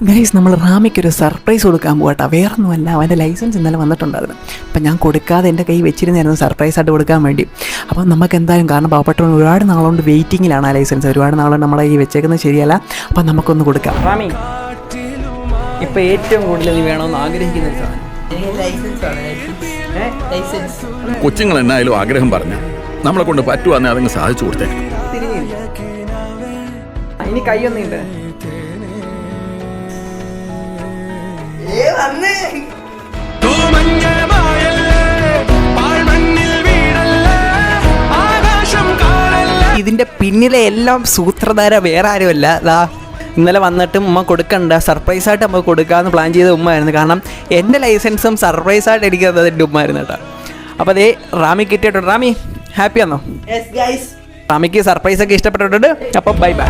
Guys, നമ്മൾ റാമിക്കൊരു surprise കൊടുക്കാൻ പോകട്ടെ. വേറൊന്നുമല്ല, അവൻ്റെ ലൈസൻസ് ഇന്നലെ വന്നിട്ടുണ്ടായിരുന്നു. അപ്പം ഞാൻ കൊടുക്കാതെ എൻ്റെ കൈ വെച്ചിരുന്നായിരുന്നു സർപ്രൈസായിട്ട് കൊടുക്കാൻ വേണ്ടി. അപ്പം നമുക്ക് എന്തായാലും, കാരണം പാവപ്പെട്ടവൻ ഒരുപാട് നാളുകൊണ്ട് വെയിറ്റിങ്ങിലാണ് ആ ലൈസൻസ്. ഒരുപാട് നാളുകൊണ്ട് നമ്മളെ ഈ വെച്ചേക്കുന്നത് ശരിയല്ല. അപ്പം നമുക്കൊന്ന് കൊടുക്കാം. റാമി, ഇപ്പം ഏറ്റവും കൂടുതൽ നീ വേണമെന്ന് ആഗ്രഹിക്കുന്ന ഒരു സാധനം കൊച്ചുങ്ങൾ എന്നായാലും ആഗ്രഹം പറഞ്ഞ നമ്മളെ കൊണ്ട് പറ്റുവാന്നെ അതങ്ങ് സാധിച്ചു കൊടുത്തേ. ഇനി കൈയൊന്നുണ്ട്. ഇതിൻ്റെ പിന്നിലെ എല്ലാം സൂത്രധാര വേറെ ആരുമല്ല. ദാ ഇന്നലെ വന്നിട്ട് ഉമ്മ കൊടുക്കണ്ട, സർപ്രൈസായിട്ട് നമുക്ക് കൊടുക്കാമെന്ന് പ്ലാൻ ചെയ്ത ഉമ്മയായിരുന്നു. കാരണം എൻ്റെ ലൈസൻസും സർപ്രൈസായിട്ട് എടുക്കുന്നത് എൻ്റെ ഉമ്മയായിരുന്നു കേട്ടോ. അപ്പോൾ അതേ റാമി കിട്ടിയിട്ടുണ്ട്. റാമി ഹാപ്പി ആണോ? റാമിക്ക് സർപ്രൈസൊക്കെ ഇഷ്ടപ്പെട്ടിട്ടുണ്ട്. അപ്പോൾ ബൈ ബൈ.